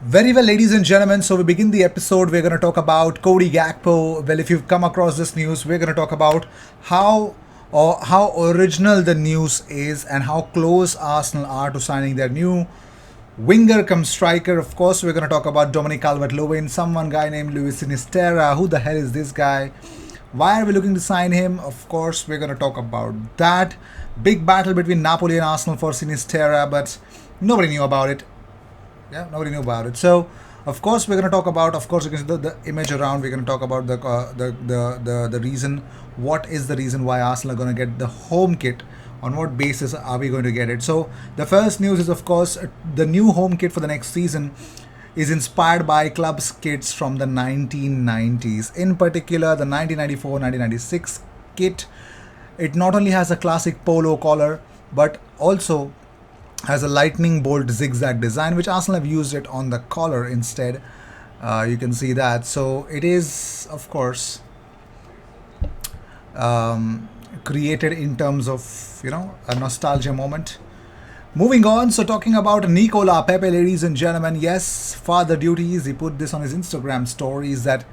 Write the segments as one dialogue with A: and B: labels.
A: Very well, ladies and gentlemen. So we begin the episode. We're going to talk about Cody Gakpo. Well, if you've come across this news, we're going to talk about how how original the news is and how close Arsenal are to signing their new winger come striker. Of course, we're going to talk about Dominic Calvert-Lewin, someone guy named Luis Sinisterra. Who the hell is this guy? Why are we looking to sign him? Of course, we're going to talk about that. Big battle between Napoli and Arsenal for Sinisterra, but nobody knew about it. Yeah, nobody knew about it. So, of course, we're going to talk about. Of course, you can see the image around. We're going to talk about the reason. What is the reason why Arsenal are going to get the home kit? On what basis are we going to get it? So, the first news is, of course, the new home kit for the next season is inspired by club's kits from the 1990s. In particular, the 1994-1996 kit. It not only has a classic polo collar, but also has a lightning bolt zigzag design, which Arsenal have used it on the collar instead. You can see that. So it is, of course, created in terms of a nostalgia moment. Moving on, so talking about Nicolas Pepe, ladies and gentlemen, yes, father duties. He put this on his Instagram stories that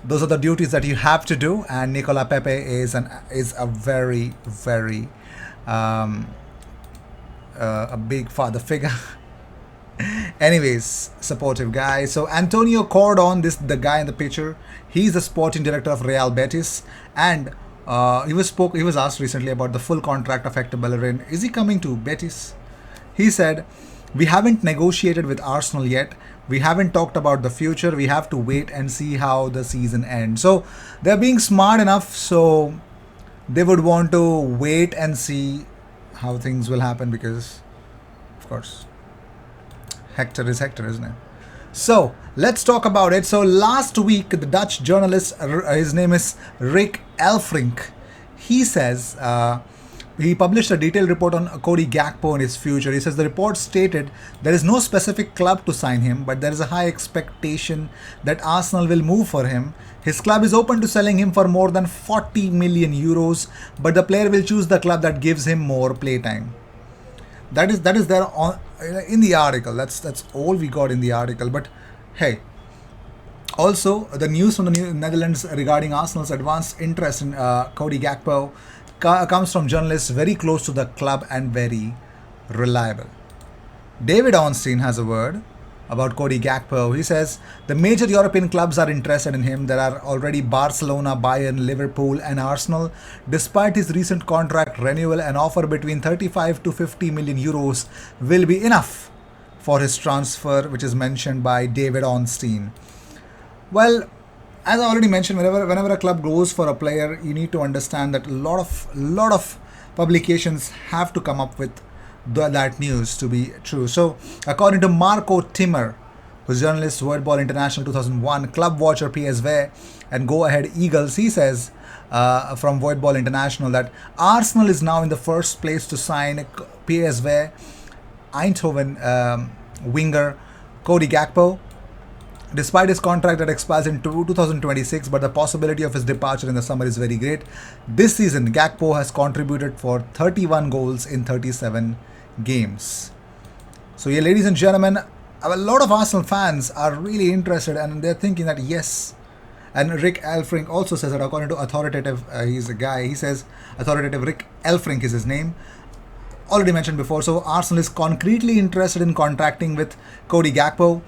A: those are the duties that you have to do, and Nicolas Pepe is a very um, a big father figure. Anyways, supportive guy. So Antonio Cordon, this the guy in the picture. He's the sporting director of Real Betis, and he was asked recently about the full contract of Hector Bellerin. Is he coming to Betis? He said, "We haven't negotiated with Arsenal yet. We haven't talked about the future. We have to wait and see how the season ends." So they're being smart enough, so they would want to wait and see how things will happen because, of course, Hector is Hector, isn't it? So let's talk about it. So last week, the Dutch journalist, his name is Rick Elfrink, he says he published a detailed report on Cody Gakpo and his future. He says the report stated there is no specific club to sign him, but there is a high expectation that Arsenal will move for him. His club is open to selling him for more than 40 million euros, but the player will choose the club that gives him more playtime. That is there on in the article. That's all we got in the article. But hey, also the news from the Netherlands regarding Arsenal's advanced interest in Cody Gakpo comes from journalists very close to the club and very reliable. David Ornstein has a word about Cody Gakpo. He says the major European clubs are interested in him. There are already Barcelona, Bayern, Liverpool, and Arsenal. Despite his recent contract renewal, an offer between 35 to 50 million euros will be enough for his transfer, which is mentioned by David Ornstein. Well, as I already mentioned, whenever a club goes for a player, you need to understand that a lot of publications have to come up with that news to be true. So, according to Marco Timmer, who's journalist, World International 2001, club watcher PSV, and Go Ahead Eagles, he says from Void International that Arsenal is now in the first place to sign PSV Eindhoven winger Cody Gakpo, despite his contract that expires in 2026, but the possibility of his departure in the summer is very great. This season, Gakpo has contributed for 31 goals in 37 games. So, yeah, ladies and gentlemen, a lot of Arsenal fans are really interested and they're thinking that yes. And Rick Elfrink also says that according to authoritative, he's a guy, he says authoritative Rick Elfrink is his name. Already mentioned before, so Arsenal is concretely interested in contracting with Cody Gakpo.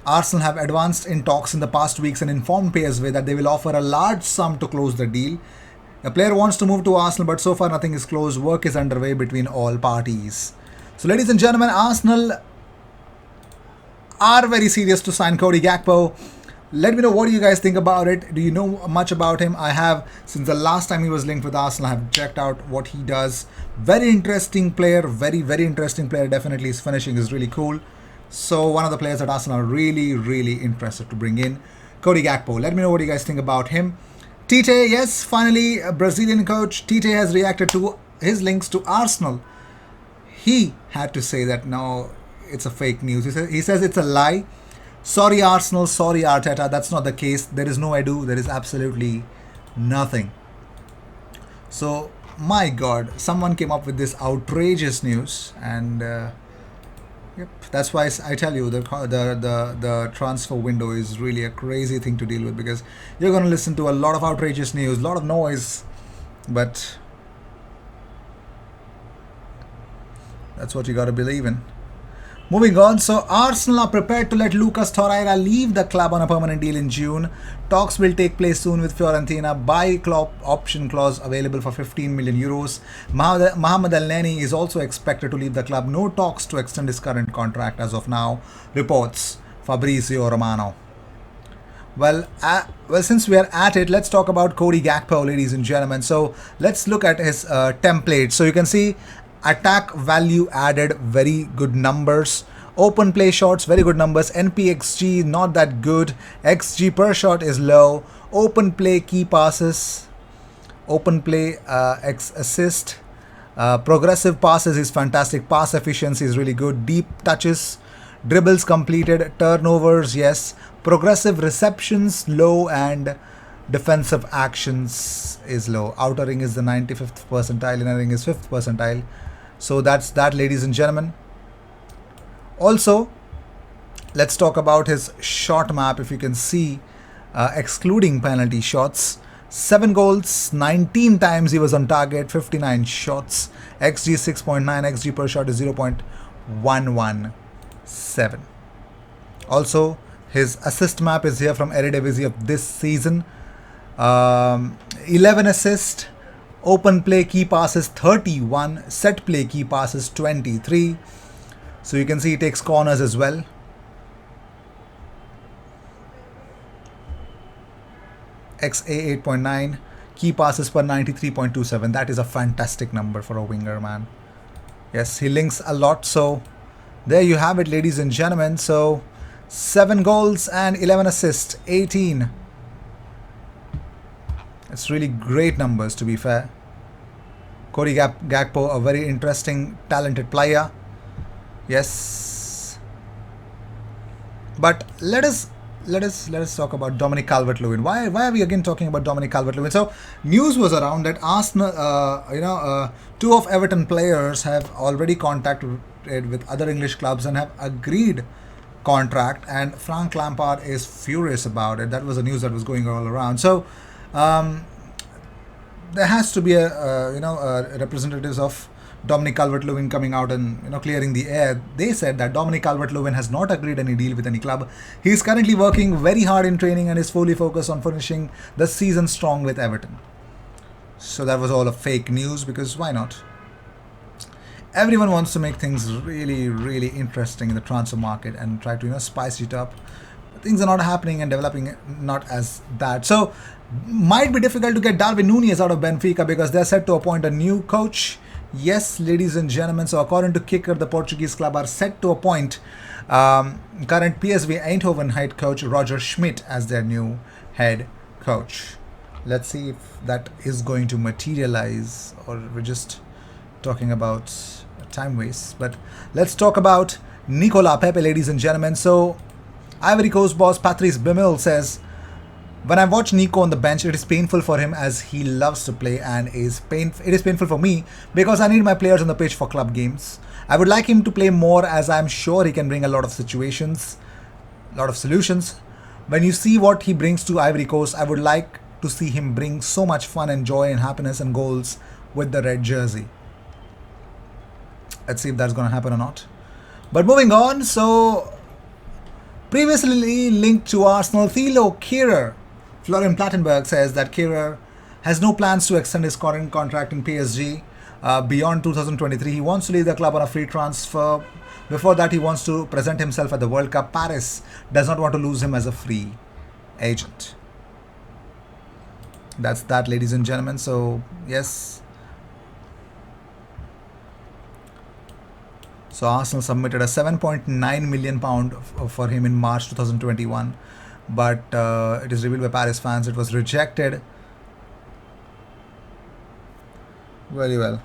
A: Arsenal have advanced in talks in the past weeks and informed PSV that they will offer a large sum to close the deal. The player wants to move to Arsenal, but so far nothing is closed. Work is underway between all parties. So, ladies and gentlemen, Arsenal are very serious to sign Cody Gakpo. Let me know what do you guys think about it. Do you know much about him? I have, since the last time he was linked with Arsenal, I have checked out what he does. Very interesting player, very interesting player. Definitely his finishing is really cool. So one of the players that Arsenal are really interested to bring in, Cody Gakpo. Let me know what you guys think about him. Tite, yes, finally, a Brazilian coach. Tite has reacted to his links to Arsenal. He had to say that no, it's a fake news. He says it's a lie. Sorry Arsenal, sorry Arteta, that's not the case. There is no ado, there is absolutely nothing. So, my god, someone came up with this outrageous news and Yep, that's why I tell you the transfer window is really a crazy thing to deal with, because you're going to listen to a lot of outrageous news, a lot of noise, but that's what you got to believe in. Moving on, so Arsenal are prepared to let Lucas Torreira leave the club on a permanent deal in June. Talks will take place soon with Fiorentina. Buy club option clause available for 15 million euros. Mohamed El Neni is also expected to leave the club. No talks to extend his current contract as of now, reports Fabrizio Romano. Well, since we are at it, let's talk about Cody Gakpo, ladies and gentlemen. So let's look at his template. So you can see attack value added, very good numbers. Open play shots, very good numbers. NPXG, not that good. XG per shot is low. Open play key passes, open play X assist. Progressive passes is fantastic. Pass efficiency is really good. Deep touches, dribbles completed, turnovers, yes. Progressive receptions, low, and defensive actions is low. Outer ring is the 95th percentile, inner ring is 5th percentile. So that's that, ladies and gentlemen. Also, let's talk about his shot map. If you can see, excluding penalty shots, 7 goals, 19 times he was on target, 59 shots. XG 6.9, XG per shot is 0.117. Also, his assist map is here from Eredivisie of this season. 11 assists. Open play key passes 31, set play key passes 23. So you can see he takes corners as well. XA 8.9, key passes per 93.27. That is a fantastic number for a winger, man. Yes, he links a lot. So there you have it, ladies and gentlemen. So 7 goals and 11 assists, 18. It's really great numbers, to be fair. Cody Gakpo, a very interesting, talented player. Yes. But let us talk about Dominic Calvert-Lewin. Why are we again talking about Dominic Calvert-Lewin? So news was around that Arsenal, 2 of Everton players have already contacted with other English clubs and have agreed contract, and Frank Lampard is furious about it. That was the news that was going all around. So there has to be representatives of Dominic Calvert-Lewin coming out and clearing the air. They said that Dominic Calvert-Lewin has not agreed any deal with any club. He is currently working very hard in training and is fully focused on finishing the season strong with Everton. So that was all a fake news, because why not? Everyone wants to make things really, really interesting in the transfer market and try to spice it up. But things are not happening and developing not as that. So might be difficult to get Darwin Núñez out of Benfica, because they're set to appoint a new coach. Yes, ladies and gentlemen. So according to Kicker, the Portuguese club are set to appoint current PSV Eindhoven head coach Roger Schmidt as their new head coach. Let's see if that is going to materialize, or we're just talking about time waste. But let's talk about Nicolas Pepe, ladies and gentlemen. So Ivory Coast boss Patrice Bimel says, when I watch Nico on the bench, it is painful for him as he loves to play, and it is painful for me because I need my players on the pitch for club games. I would like him to play more, as I am sure he can bring a lot of solutions. When you see what he brings to Ivory Coast, I would like to see him bring so much fun and joy and happiness and goals with the red jersey. Let's see if that's going to happen or not. But moving on, so previously linked to Arsenal, Thilo Kehrer, Florian Plattenberg says that Kehrer has no plans to extend his current contract in PSG beyond 2023. He wants to leave the club on a free transfer. Before that, he wants to present himself at the World Cup. Paris does not want to lose him as a free agent. That's that, ladies and gentlemen. So, yes. So Arsenal submitted a £7.9 million for him in March 2021. But it is revealed by Paris fans it was rejected. Very well.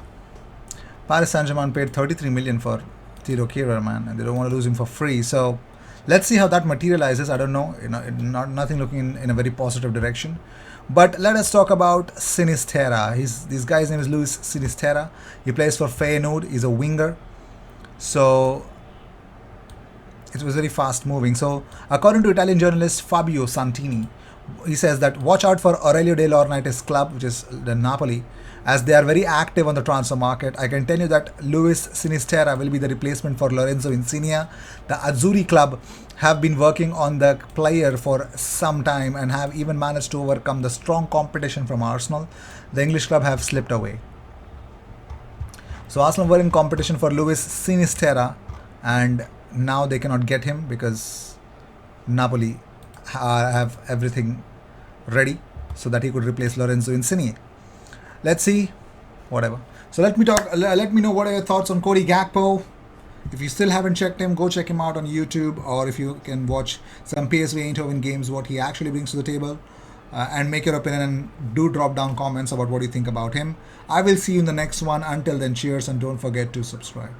A: Paris Saint-Germain paid 33 million for Thilo Kehrer, man, and they don't want to lose him for free. So let's see how that materializes. I don't know. Nothing looking in a very positive direction. But let us talk about Sinisterra. This guy's name is Luis Sinisterra. He plays for Feyenoord. He's a winger. So it was very fast moving. So, according to Italian journalist Fabio Santini, he says that watch out for Aurelio De Laurentiis club, which is the Napoli, as they are very active on the transfer market. I can tell you that Luis Sinisterra will be the replacement for Lorenzo Insigne. The Azzurri club have been working on the player for some time and have even managed to overcome the strong competition from Arsenal. The English club have slipped away. So Arsenal were in competition for Luis Sinisterra, and now they cannot get him because Napoli have everything ready so that he could replace Lorenzo Insigne. Let's see, whatever. So let me talk. Let me know what are your thoughts on Cody Gakpo. If you still haven't checked him, go check him out on YouTube, or if you can watch some PSV Eindhoven games, what he actually brings to the table, and make your opinion, and do drop down comments about what you think about him. I will see you in the next one. Until then, cheers, and don't forget to subscribe.